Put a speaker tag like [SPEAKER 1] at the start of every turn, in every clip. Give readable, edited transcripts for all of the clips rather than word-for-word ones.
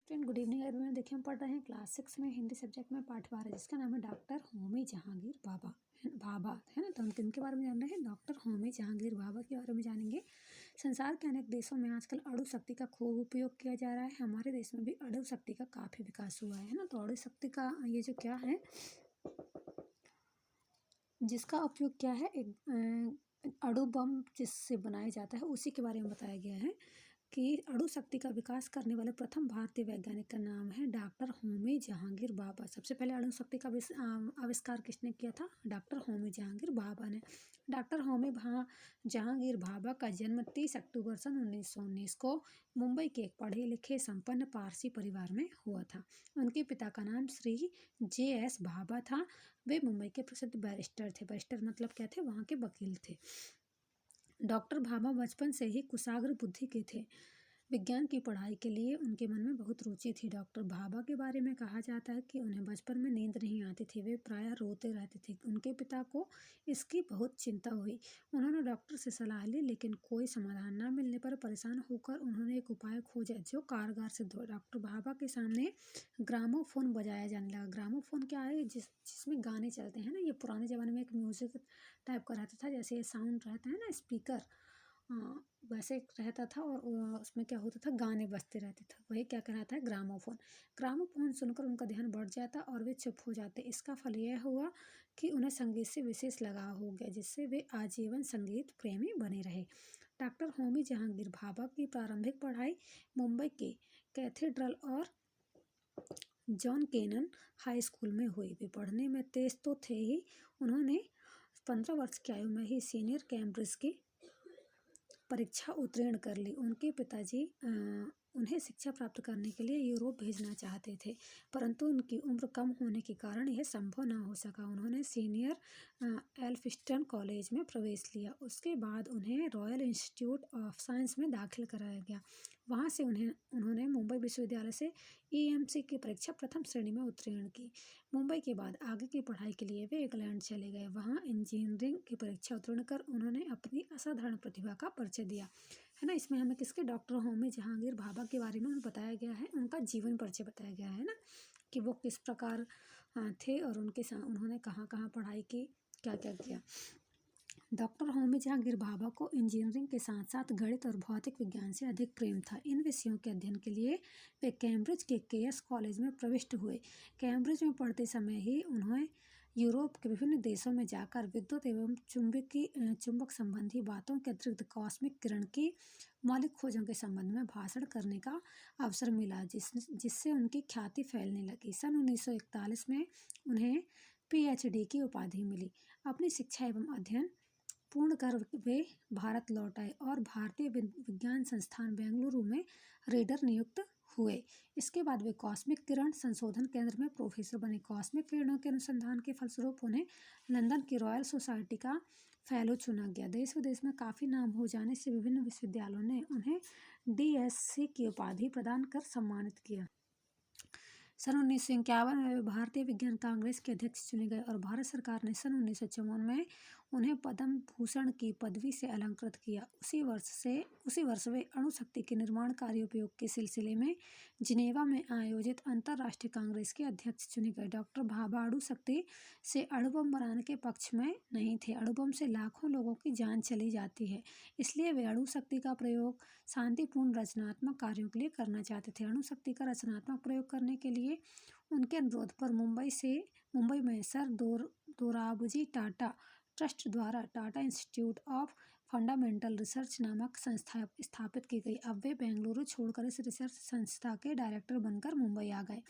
[SPEAKER 1] Friend good evening everyone. देखिए हम पढ़ रहे हैं क्लास 6 में हिंदी सब्जेक्ट में पाठ 12 जिसका नाम है डॉक्टर होमी जहांगीर भाभा है ना। तो हम किनके बारे में जान रहे हैं? डॉक्टर होमी जहांगीर भाभा के बारे में जानेंगे। संसार के अनेक देशों में आजकल अणु शक्ति का खूब उपयोग किया जा रहा है। हमारे देश में भी अणु शक्ति का काफ़ी विकास हुआ है ना। तो अणु शक्ति का ये जो क्या है, जिसका उपयोग क्या है, एक अणु बम जिससे बनाया जाता है उसी के बारे में बताया गया है कि अणु शक्ति का विकास करने वाले प्रथम भारतीय वैज्ञानिक का नाम है डॉक्टर होमी जहांगीर भाभा। सबसे पहले अणु शक्ति का आविष्कार किसने किया था? डॉक्टर होमी जहांगीर भाभा ने। डॉक्टर होमी जहांगीर भाभा का जन्म 30 अक्टूबर सन 1919 को मुंबई के एक पढ़े लिखे संपन्न पारसी परिवार में हुआ था। उनके पिता का नाम श्री J.S. भाभा था। वे मुंबई के प्रसिद्ध बैरिस्टर थे। बैरिस्टर मतलब क्या थे? वहाँ के वकील थे। डॉक्टर भाभा बचपन से ही कुशाग्र बुद्धि के थे। विज्ञान की पढ़ाई के लिए उनके मन में बहुत रुचि थी। डॉक्टर भाभा के बारे में कहा जाता है कि उन्हें बचपन में नींद नहीं आती थी, वे प्रायः रोते रहते थे। उनके पिता को इसकी बहुत चिंता हुई। उन्होंने डॉक्टर से सलाह ली, लेकिन कोई समाधान न मिलने पर परेशान होकर उन्होंने एक उपाय खोजा जो कारगर सिद्ध हुआ। डॉक्टर भाभा के सामने ग्रामोफोन बजाया जाने लगा। ग्रामोफोन क्या है? जिसमें गाने चलते हैं ना। ये पुराने ज़माने में एक म्यूज़िक टाइप का रहता था, जैसे ये साउंड रहता है ना, स्पीकर, वैसे रहता था। और उसमें क्या होता था, गाने बजते रहते थे। वही क्या कहलाता है? ग्रामोफोन। ग्रामोफोन सुनकर उनका ध्यान बढ़ जाता और वे चुप हो जाते। इसका फल यह हुआ कि उन्हें संगीत से विशेष लगाव हो गया, जिससे वे आजीवन संगीत प्रेमी बने रहे। डॉक्टर होमी जहांगीर भाभा की प्रारंभिक पढ़ाई मुंबई के कैथेड्रल और जॉन केनन हाई स्कूल में हुई। वे पढ़ने में तेज तो थे ही। उन्होंने 15 वर्ष की आयु में ही सीनियर कैम्ब्रिज की परीक्षा उत्तीर्ण कर ली। उनके पिताजी उन्हें शिक्षा प्राप्त करने के लिए यूरोप भेजना चाहते थे, परंतु उनकी उम्र कम होने के कारण यह संभव न हो सका। उन्होंने सीनियर एल्फिस्टन कॉलेज में प्रवेश लिया। उसके बाद उन्हें रॉयल इंस्टीट्यूट ऑफ साइंस में दाखिल कराया गया। वहाँ से उन्होंने मुंबई विश्वविद्यालय से EMC की परीक्षा प्रथम श्रेणी में उत्तीर्ण की। मुंबई के बाद आगे की पढ़ाई के लिए वे इंग्लैंड चले गए। वहाँ इंजीनियरिंग की परीक्षा उत्तीर्ण कर उन्होंने अपनी असाधारण प्रतिभा का परिचय दिया, है ना। इसमें हमें किसके? डॉक्टर होमी जहांगीर भाभा के बारे में बताया गया है। उनका जीवन परिचय बताया गया है ना, कि वो किस प्रकार थे और उन्होंने कहाँ कहाँ पढ़ाई की, क्या क्या किया। डॉक्टर होमी जहांगीर भाभा को इंजीनियरिंग के साथ साथ गणित और भौतिक विज्ञान से अधिक प्रेम था। इन विषयों के अध्ययन के लिए वे कैम्ब्रिज के KS कॉलेज में प्रविष्ट हुए। कैम्ब्रिज में पढ़ते समय ही उन्हें यूरोप के विभिन्न देशों में जाकर विद्युत एवं चुंबक संबंधी बातों के अतिरिक्त कॉस्मिक किरण की मौलिक खोजों के संबंध में भाषण करने का अवसर मिला, जिससे उनकी ख्याति फैलने लगी। सन 1941 में उन्हें PhD की उपाधि मिली। अपनी शिक्षा एवं अध्ययन पूर्ण कर वे भारत लौट आए और भारतीय विज्ञान संस्थान बेंगलुरु में रीडर नियुक्त हुए। इसके बाद वे कॉस्मिक किरण संशोधन केंद्र में प्रोफेसर बने। कॉस्मिक किरणों के अनुसंधान के फलस्वरूप उन्हें लंदन की रॉयल सोसाइटी का फेलो चुना गया। देश विदेश में काफ़ी नाम हो जाने से विभिन्न विश्वविद्यालयों ने उन्हें DSc की उपाधि प्रदान कर सम्मानित किया। सन 1951 में वे भारतीय विज्ञान कांग्रेस के अध्यक्ष चुने गए और भारत सरकार ने सन 1954 में उन्हें पद्म भूषण की पदवी से अलंकृत किया। उसी वर्ष वे अणु शक्ति के निर्माण कार्य उपयोग के सिलसिले में जिनेवा में आयोजित अंतर्राष्ट्रीय कांग्रेस के अध्यक्ष चुने गए। डॉक्टर भाभा अणु शक्ति से अणु बम बनाने के पक्ष में नहीं थे। अणु बम से लाखों लोगों की जान चली जाती है, इसलिए वे अणु शक्ति का प्रयोग शांतिपूर्ण रचनात्मक कार्यों के लिए करना चाहते थे। अणु शक्ति का रचनात्मक प्रयोग करने के लिए उनके अनुरोध पर मुंबई में सर दोराबजी टाटा ट्रस्ट द्वारा Tata institute of fundamental research नामक संस्था स्थापित की गई। अब वे बेंगलुरु छोड़कर इस रिसर्च संस्था के डायरेक्टर बनकर मुंबई आ गए।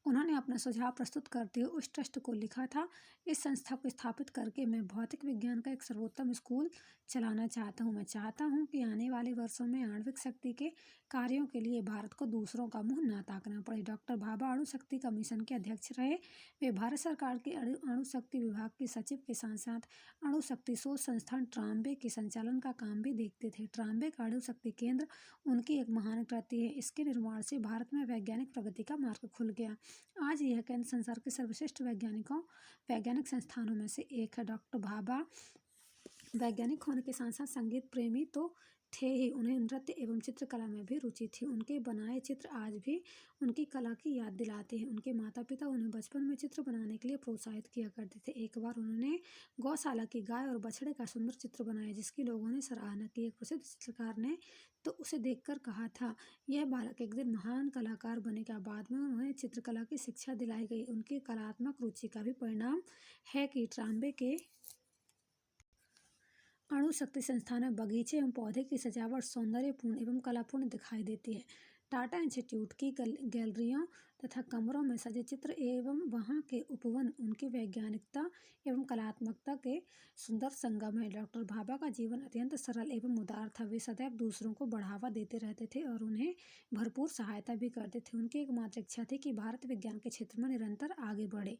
[SPEAKER 1] उन्होंने अपना सुझाव प्रस्तुत करते हुए उस ट्रस्ट को लिखा था, इस संस्था को स्थापित करके मैं भौतिक विज्ञान का एक सर्वोत्तम स्कूल चलाना चाहता हूँ। मैं चाहता हूँ कि आने वाले वर्षों में आणविक शक्ति के कार्यों के लिए भारत को दूसरों का मुंह ना ताकना पड़े। डॉक्टर भाभा अणु शक्ति कमीशन के अध्यक्ष रहे। वे भारत सरकार के अणु शक्ति विभाग के सचिव के साथ साथ अणु शक्ति शोध संस्थान ट्राम्बे के संचालन का काम भी देखते थे। ट्राम्बे का अणु शक्ति केंद्र उनकी एक महान कृति है। इसके निर्माण से भारत में वैज्ञानिक प्रगति का मार्ग खुल गया। आज यह केंद्र संसार के सर्वश्रेष्ठ वैज्ञानिक संस्थानों में से एक है। डॉक्टर भाभा वैज्ञानिक होने के साथ साथ संगीत प्रेमी तो थे ही, उन्हें नृत्य एवं चित्रकला में भी रुचि थी। उनके बनाए चित्र आज भी उनकी कला की याद दिलाते हैं। उनके माता पिता उन्हें बचपन में चित्र बनाने के लिए प्रोत्साहित किया करते थे। एक बार उन्होंने गौशाला की गाय और बछड़े का सुंदर चित्र बनाया, जिसकी लोगों ने सराहना की। एक प्रसिद्ध चित्रकार ने तो उसे देखकर कहा था, यह बालक एक दिन महान कलाकार बनेगा। बाद में उन्हें चित्रकला की शिक्षा दिलाई गई। उनकी कलात्मक रुचि का भी परिणाम है कि ट्राम्बे के अणु शक्ति संस्थान में बगीचे एवं पौधे की सजावट सौंदर्यपूर्ण एवं कलापूर्ण दिखाई देती है। टाटा इंस्टीट्यूट की गैलरियों तथा कमरों में सजे चित्र एवं वहाँ के उपवन उनकी वैज्ञानिकता एवं कलात्मकता के सुंदर संगम है। डॉक्टर भाभा का जीवन अत्यंत सरल एवं उदार था। वे सदैव दूसरों को बढ़ावा देते रहते थे और उन्हें भरपूर सहायता भी करते थे। उनकी एकमात्र इच्छा थी कि भारत विज्ञान के क्षेत्र में निरंतर आगे बढ़े।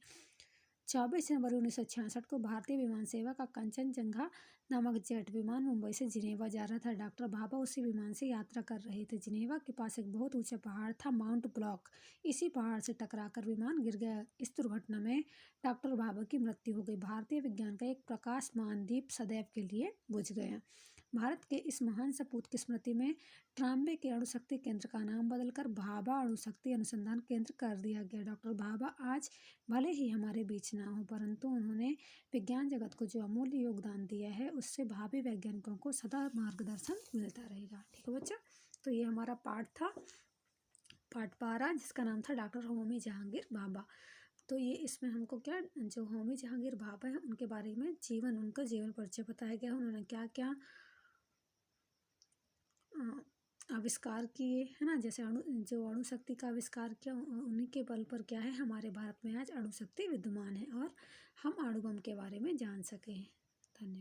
[SPEAKER 1] 24 जनवरी 1966 को भारतीय विमान सेवा का कंचनजंगा नामक जेट विमान मुंबई से जिनेवा जा रहा था। डॉक्टर भाभा उसी विमान से यात्रा कर रहे थे। जिनेवा के पास एक बहुत ऊंचा पहाड़ था, माउंट ब्लॉक। इसी पहाड़ से टकराकर विमान गिर गया। इस दुर्घटना में डॉक्टर भाभा की मृत्यु हो गई। भारतीय विज्ञान का एक प्रकाशमान दीप सदैव के लिए बुझ गया। भारत के इस महान सपूत की स्मृति में ट्राम्बे के अणु शक्ति केंद्र का नाम बदलकर भाभा अणु शक्ति अनुसंधान केंद्र कर दिया गया। डॉक्टर भाभा आज भले ही हमारे बीच ना हो, परंतु उन्होंने विज्ञान जगत को जो अमूल्य योगदान दिया है, उससे भावी वैज्ञानिकों को सदा मार्गदर्शन मिलता रहेगा। ठीक है बच्चा, तो ये हमारा पाठ था, पाठ 12, जिसका नाम था डॉक्टर होमी जहांगीर भाभा। तो ये इसमें हमको क्या, जो होमी जहांगीर भाभा है उनके बारे में उनका जीवन परिचय बताया गया है। उन्होंने क्या क्या आविष्कार किए, है ना, जैसे अणु शक्ति का आविष्कार किया, उन्हीं के बल पर क्या है, हमारे भारत में आज अणु शक्ति विद्यमान है और हम अणु बम के बारे में जान सके हैं। धन्यवाद।